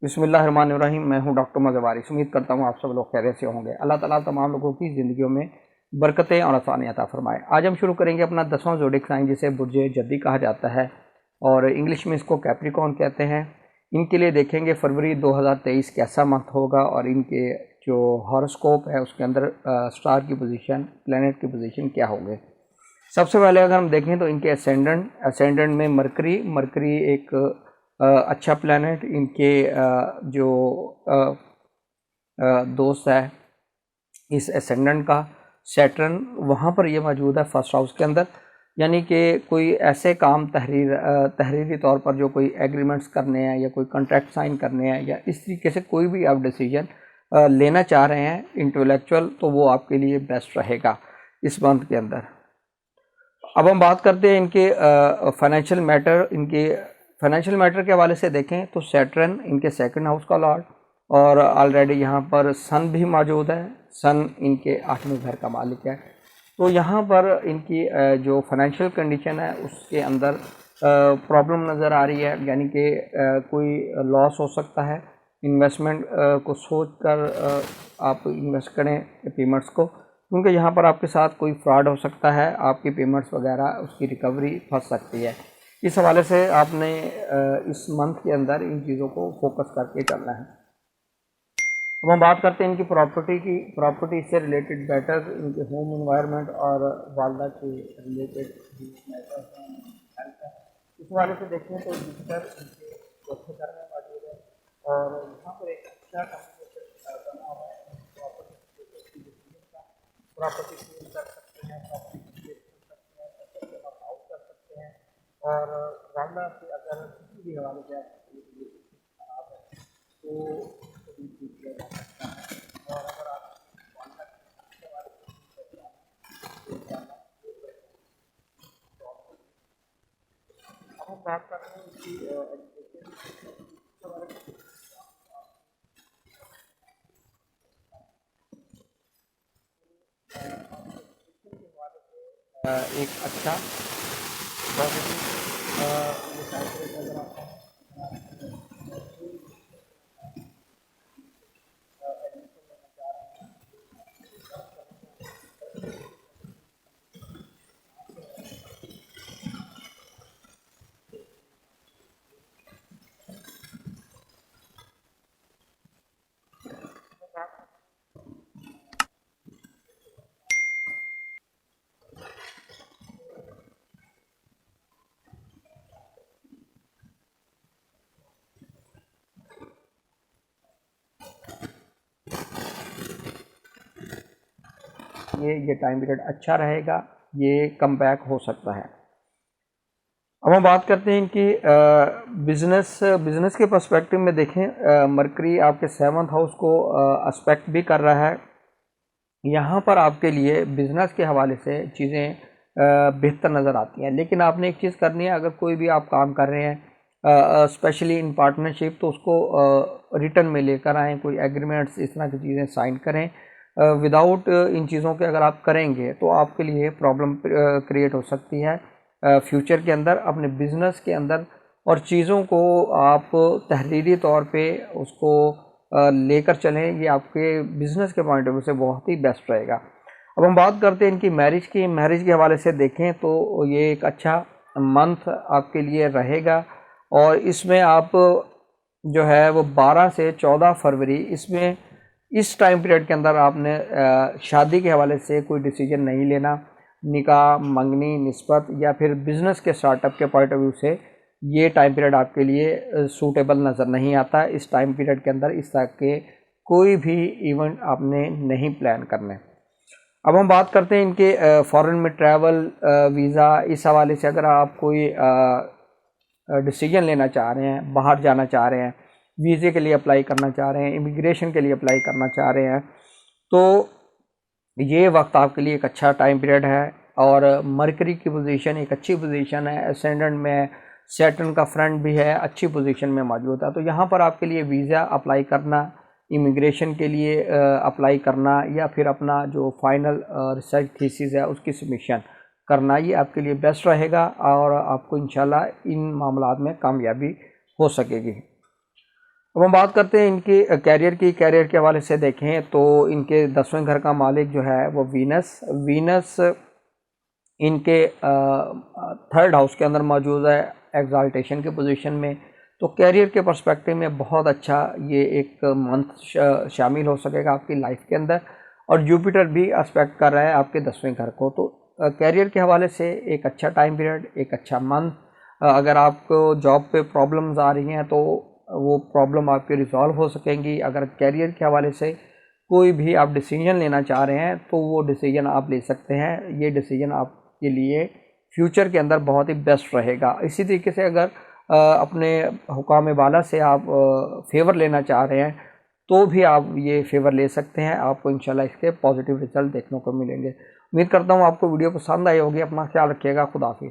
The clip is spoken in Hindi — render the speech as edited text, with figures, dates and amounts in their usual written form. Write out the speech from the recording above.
बिस्मिल्लाहिर्रहमानिर्रहीम। मैं हूं डॉक्टर मज़वारिस। उम्मीद करता हूं आप सब लोग खैरियत से होंगे। अल्लाह ताला तमाम लोगों की ज़िंदगियों में बरकतें और आसानी अता फरमाए। आज हम शुरू करेंगे अपना 10वां ज़ोडिक साइन, जिसे बुर्ज जद्दी कहा जाता है और इंग्लिश में इसको कैप्रिकॉर्न कहते हैं। इनके लिए देखेंगे फरवरी 2023 कैसा मंथ होगा और इनके जो हॉरोस्कोप है उसके अंदर स्टार की पोजीशन, प्लैनेट की पोजीशन क्या होंगे। सबसे पहले अगर हम देखें तो इनके असेंडेंट में मरकरी एक अच्छा प्लैनेट, इनके जो दोस्त है इस असेंडेंट का सैटर्न, वहाँ पर ये मौजूद है फर्स्ट हाउस के अंदर। यानी कि कोई ऐसे काम तहरीरी तौर पर जो कोई एग्रीमेंट्स करने हैं या कोई कॉन्ट्रैक्ट साइन करने हैं या इस तरीके से कोई भी आप डिसीजन लेना चाह रहे हैं इंटेलेक्चुअल, तो वो आपके लिए बेस्ट रहेगा इस मंथ के अंदर। अब हम बात करते हैं इनके फाइनेंशियल मैटर के हवाले से देखें तो सैटर्न इनके सेकंड हाउस का लॉर्ड और ऑलरेडी यहाँ पर सन भी मौजूद है। सन इनके 8वें घर का मालिक है। तो यहाँ पर इनकी जो फाइनेंशियल कंडीशन है उसके अंदर प्रॉब्लम नज़र आ रही है। यानी कि कोई लॉस हो सकता है। इन्वेस्टमेंट को सोच कर आप इन्वेस्ट करें पेमेंट्स को, क्योंकि यहाँ पर आपके साथ कोई फ्रॉड हो सकता है। आपकी पेमेंट्स वगैरह उसकी रिकवरी फंस सकती है। इस हवाले से आपने इस मंथ के अंदर इन चीज़ों को फोकस करके चलना है। अब हम बात करते हैं इनकी प्रॉपर्टी की। प्रॉपर्टी से रिलेटेड मैटर्स, इनके होम एनवायरनमेंट और वालदा के रिलेटेड मैटर्स हैं। इस हवाले से देखें तो जुपिटर इनके चौथे घर में मौजूद है और यहाँ पर एक अच्छा कम्युनिकेशन बना हुआ है। प्रॉपर्टी सेल कर सकते हैं, प्रॉपर्टी कर सकते हैं, आउट कर सकते हैं। और वालदा से अगर किसी भी हवाले से खराब है तो ठीक किया जा सकता है। और अगर आप हम बात कर रहे हैं इसकी एक अच्छा पॉजिटिव नजर आता है। ये टाइम पीरियड अच्छा रहेगा, ये कम बैक हो सकता है। अब हम बात करते हैं इनकी बिजनेस के पर्सपेक्टिव में देखें। मरकरी आपके 7th हाउस को एस्पेक्ट भी कर रहा है। यहाँ पर आपके लिए बिजनेस के हवाले से चीज़ें बेहतर नज़र आती हैं। लेकिन आपने एक चीज़ करनी है, अगर कोई भी आप काम कर रहे हैं स्पेशली इन पार्टनरशिप, तो उसको रिटर्न में लेकर आएँ। कोई एग्रीमेंट्स इस तरह की चीज़ें साइन करें। विदाउट इन चीज़ों के अगर आप करेंगे तो आपके लिए प्रॉब्लम क्रिएट हो सकती है फ्यूचर के अंदर अपने बिज़नेस के अंदर। और चीज़ों को आप तहरीरी तौर पे उसको लेकर चलें, ये आपके बिज़नेस के पॉइंट ऑफ व्यू से बहुत ही बेस्ट रहेगा। अब हम बात करते हैं इनकी मैरिज के हवाले से देखें तो ये एक अच्छा मंथ आपके लिए रहेगा और इसमें आप जो है वो 12 से 14 फरवरी, इसमें इस टाइम पीरियड के अंदर आपने शादी के हवाले से कोई डिसीजन नहीं लेना। निकाह, मंगनी, निस्बत या फिर बिज़नेस के स्टार्टअप के पॉइंट ऑफ व्यू से ये टाइम पीरियड आपके लिए सूटेबल नज़र नहीं आता। इस टाइम पीरियड के अंदर इस तरह के कोई भी इवेंट आपने नहीं प्लान करने। अब हम बात करते हैं इनके फॉरेन में ट्रैवल, वीज़ा, इस हवाले से अगर आप कोई डिसीजन लेना चाह रहे हैं, बाहर जाना चाह रहे हैं, वीज़े के लिए अप्लाई करना चाह रहे हैं, इमिग्रेशन के लिए अप्लाई करना चाह रहे हैं, तो ये वक्त आपके लिए एक अच्छा टाइम पीरियड है। और मरकरी की पोजीशन एक अच्छी पोजीशन है, असेंडेंट में सैटर्न का फ्रेंड भी है, अच्छी पोजीशन में मौजूद है। तो यहाँ पर आपके लिए वीज़ा अप्लाई करना, इमिग्रेशन के लिए अप्लाई करना या फिर अपना जो फाइनल रिसर्च थीसिस है उसकी सबमिशन करना, ये आपके लिए बेस्ट रहेगा और आपको इंशाल्लाह इन मामलात में कामयाबी हो सकेगी। अब हम बात करते हैं इनकी कैरियर के हवाले से देखें तो इनके 10वें घर का मालिक जो है वो वीनस इनके 3rd हाउस के अंदर मौजूद है, एग्जाल्टेशन की पोजीशन में। तो कैरियर के पर्सपेक्टिव में बहुत अच्छा ये एक मंथ शामिल हो सकेगा आपकी लाइफ के अंदर। और जुपिटर भी एस्पेक्ट कर रहा है आपके 10वें घर को, तो कैरियर के हवाले से एक अच्छा टाइम पीरियड, एक अच्छा मंथ। अगर आपको जॉब पे प्रॉब्लम्स आ रही हैं तो वो प्रॉब्लम आपकी रिजॉल्व हो सकेंगी। अगर कैरियर के हवाले से कोई भी आप डिसीजन लेना चाह रहे हैं तो वो डिसीजन आप ले सकते हैं। ये डिसीजन आपके लिए फ्यूचर के अंदर बहुत ही बेस्ट रहेगा। इसी तरीके से अगर अपने हुकाम बाला से आप फेवर लेना चाह रहे हैं तो भी आप ये फेवर ले सकते हैं, आपको इंशाल्लाह इसके पॉजिटिव रिजल्ट देखने को मिलेंगे। उम्मीद करता हूँ आपको वीडियो पसंद आई होगी। अपना ख्याल रखिएगा। खुदा हाफिज़।